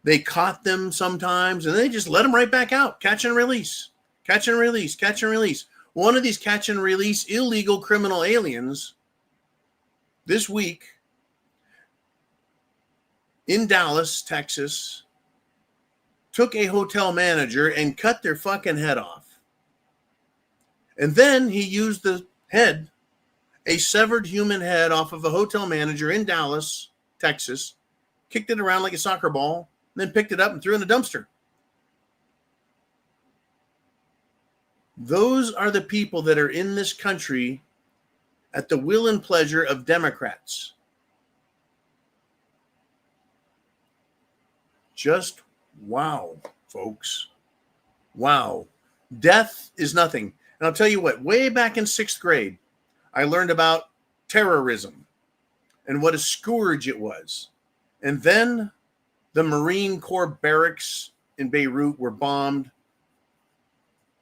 They caught them sometimes, and they just let them right back out. Catch and release. Catch and release. Catch and release. One of these catch and release illegal criminal aliens this week in Dallas, Texas, took a hotel manager and cut their fucking head off. And then he used the head, a severed human head off of a hotel manager in Dallas, Texas, kicked it around like a soccer ball, and then picked it up and threw it in a dumpster. Those are the people that are in this country at the will and pleasure of Democrats. Just wow, folks. Wow. Death is nothing. And I'll tell you what, way back in 6th grade, I learned about terrorism and what a scourge it was. And then the Marine Corps barracks in Beirut were bombed.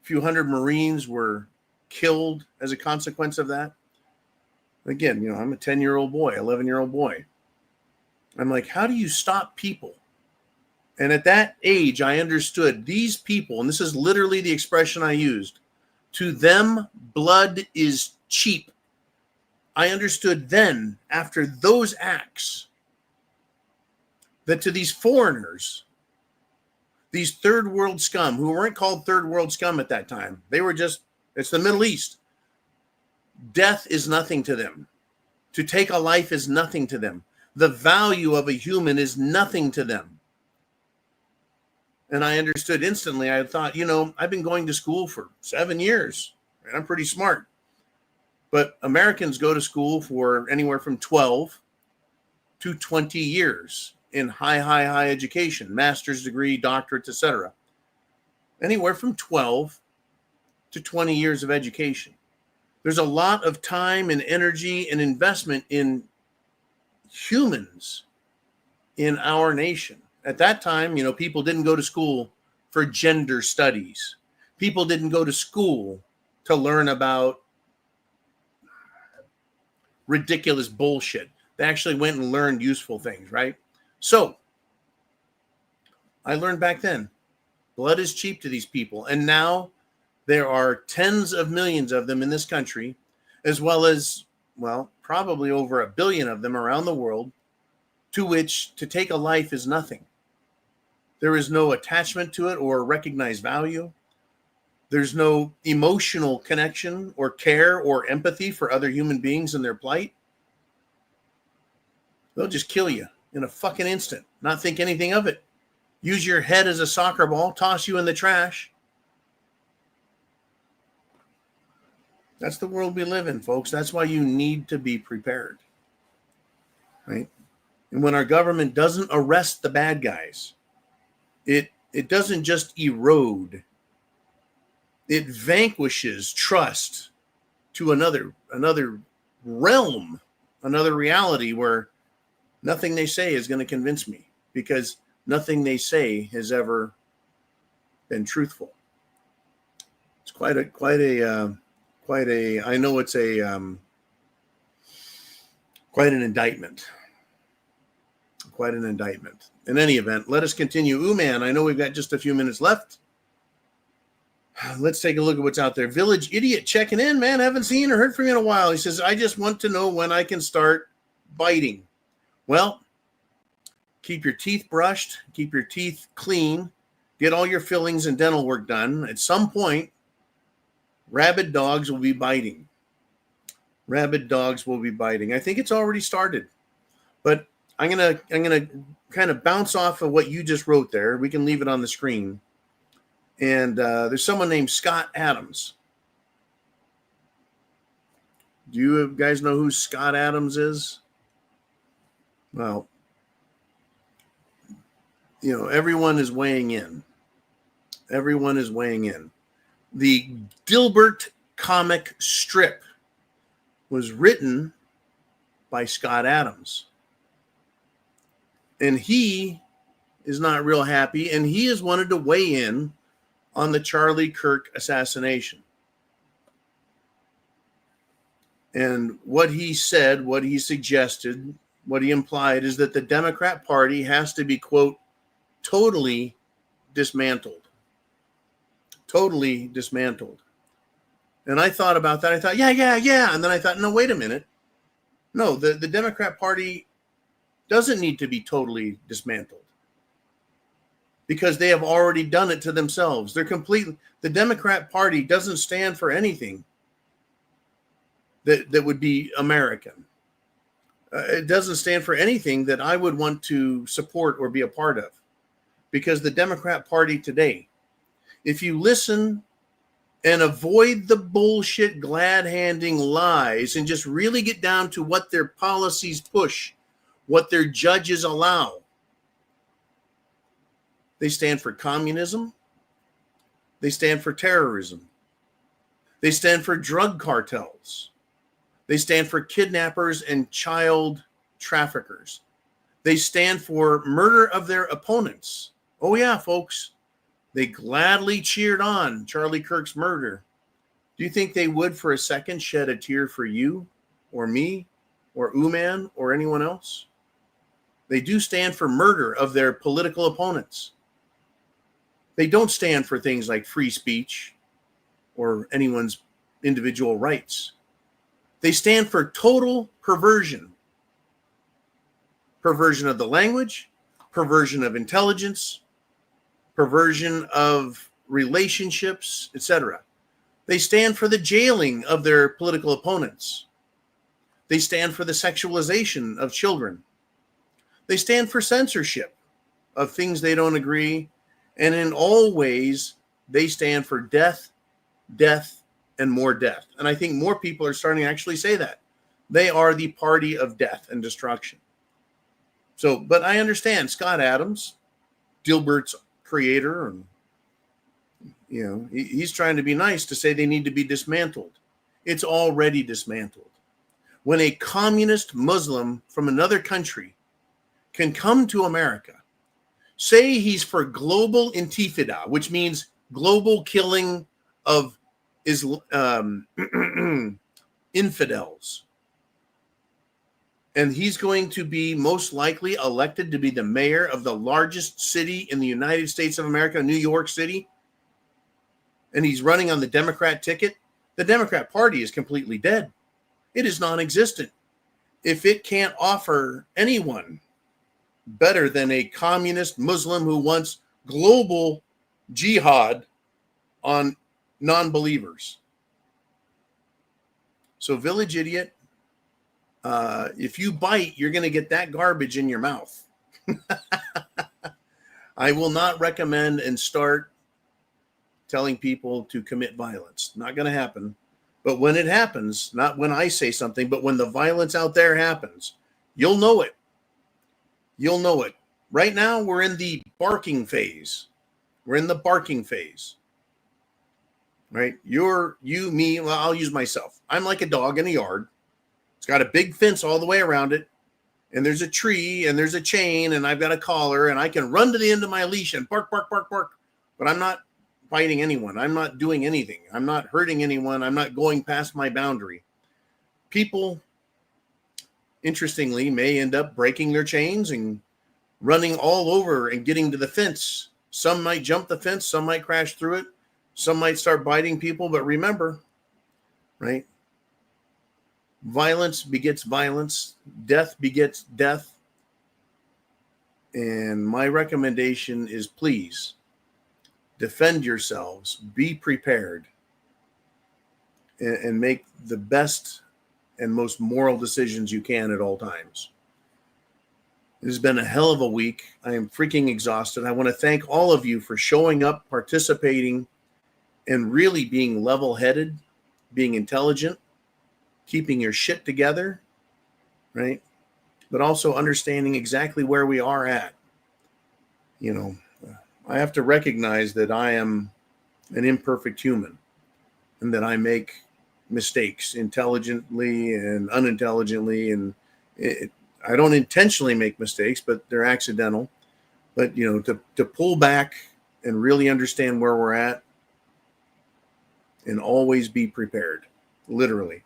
A few hundred Marines were killed as a consequence of that. Again, I'm a 10-year-old boy, 11-year-old boy. I'm like, how do you stop people? And at that age, I understood these people, and this is literally the expression I used, to them, blood is cheap. I understood then, after those acts, that to these foreigners, these third world scum, who weren't called third world scum at that time, they were just, it's the Middle East. Death is nothing to them. To take a life is nothing to them. The value of a human is nothing to them. And I understood instantly. I thought, I've been going to school for 7 years, and I'm pretty smart. But Americans go to school for anywhere from 12 to 20 years in high education, master's degree, doctorates, etc. Anywhere from 12 to 20 years of education. There's a lot of time and energy and investment in humans in our nation. At that time, people didn't go to school for gender studies. People didn't go to school to learn about ridiculous bullshit. They actually went and learned useful things, right? So I learned back then, blood is cheap to these people. And now there are tens of millions of them in this country, as well as, probably over 1 billion of them around the world, to which to take a life is nothing. There is no attachment to it or recognized value. There's no emotional connection or care or empathy for other human beings in their plight. They'll just kill you in a fucking instant, not think anything of it. use your head as a soccer ball, toss you in the trash. That's the world we live in, folks. That's why you need to be prepared, right? And when our government doesn't arrest the bad guys, it doesn't just erode, it vanquishes trust to another realm, another reality where nothing they say is going to convince me, because nothing they say has ever been truthful. It's quite a I know it's quite an indictment. Quite an indictment. In any event, let us continue. Man, I know we've got just a few minutes left. Let's take a look at what's out there. Village Idiot checking in, man. Haven't seen or heard from you in a while. He says, I just want to know when I can start biting. Well, keep your teeth brushed, keep your teeth clean, get all your fillings and dental work done. At some point, rabid dogs will be biting. Rabid dogs will be biting. I think it's already started. But I'm gonna kind of bounce off of what you just wrote there. We can leave it on the screen. And there's someone named Scott Adams. Do you guys know who Scott Adams is? Well, you know, everyone is weighing in. Everyone is weighing in. The Dilbert comic strip was written by Scott Adams. And he is not real happy, and he has wanted to weigh in on the Charlie Kirk assassination. And what he said, what he suggested, what he implied is that the Democrat Party has to be, quote, totally dismantled. Totally dismantled. And I thought about that. I thought, yeah. And then I thought, no, wait a minute. No, the Democrat Party doesn't need to be totally dismantled, because they have already done it to themselves. They're completely, the Democrat Party doesn't stand for anything that would be American. It doesn't stand for anything that I would want to support or be a part of, because the Democrat Party today, if you listen and avoid the bullshit, glad-handing lies and just really get down to what their policies push, what their judges allow, they stand for communism. They stand for terrorism. They stand for drug cartels. They stand for kidnappers and child traffickers. They stand for murder of their opponents. Oh yeah, folks. They gladly cheered on Charlie Kirk's murder. Do you think they would for a second shed a tear for you or me or Uman or anyone else? They do stand for murder of their political opponents. They don't stand for things like free speech or anyone's individual rights. They stand for total perversion. Perversion of the language, perversion of intelligence, perversion of relationships, etc. They stand for the jailing of their political opponents. They stand for the sexualization of children. They stand for censorship of things they don't agree. And in all ways, they stand for death, death, and more death. And I think more people are starting to actually say that. They are the party of death and destruction. So, but I understand Scott Adams, Dilbert's creator, and you know, he's trying to be nice to say they need to be dismantled. It's already dismantled. When a communist Muslim from another country can come to America, say he's for global intifada, which means global killing of infidels, and he's going to be most likely elected to be the mayor of the largest city in the United States of America, New York City, and he's running on the Democrat ticket, the Democrat Party is completely dead. It is non-existent. If it can't offer anyone better than a communist Muslim who wants global jihad on non-believers. So, Village Idiot, if you bite, you're going to get that garbage in your mouth. I will not recommend and start telling people to commit violence. Not going to happen. But when it happens, not when I say something, but when the violence out there happens, you'll know it. You'll know it. Right now, we're in the barking phase. We're in the barking phase. Right? You, me, well, I'll use myself. I'm like a dog in a yard. It's got a big fence all the way around it. And there's a tree and there's a chain and I've got a collar and I can run to the end of my leash and bark, bark, bark, bark. But I'm not biting anyone. I'm not doing anything. I'm not hurting anyone. I'm not going past my boundary. People, interestingly, may end up breaking their chains and running all over and getting to the fence. Some might jump the fence. Some might crash through it. Some might start biting people. But remember, right? Violence begets violence. Death begets death. And my recommendation is please defend yourselves, be prepared, and make the best and most moral decisions you can at all times. It has been a hell of a week. I am freaking exhausted. I want to thank all of you for showing up, participating, and really being level-headed, being intelligent, keeping your shit together, right? But also understanding exactly where we are at. You know, I have to recognize that I am an imperfect human and that I make mistakes intelligently and unintelligently. And I don't intentionally make mistakes, but they're accidental. But, you know, to pull back and really understand where we're at and always be prepared, literally.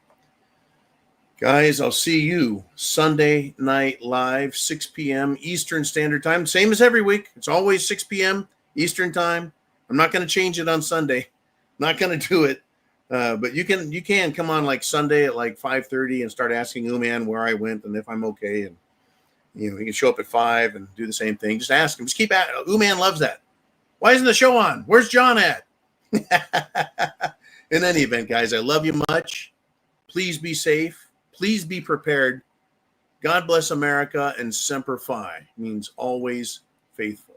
Guys, I'll see you Sunday night live, 6 p.m. Eastern Standard Time. Same as every week. It's always 6 p.m. Eastern Time. I'm not going to change it on Sunday. Not going to do it. But you can come on like Sunday at like 5:30 and start asking Uman where I went and if I'm okay. And, you know, he can show up at 5 and do the same thing. Just ask him. Just keep at it. Uman loves that. Why isn't the show on? Where's John at? In any event, guys, I love you much. Please be safe. Please be prepared. God bless America, and Semper Fi means always faithful.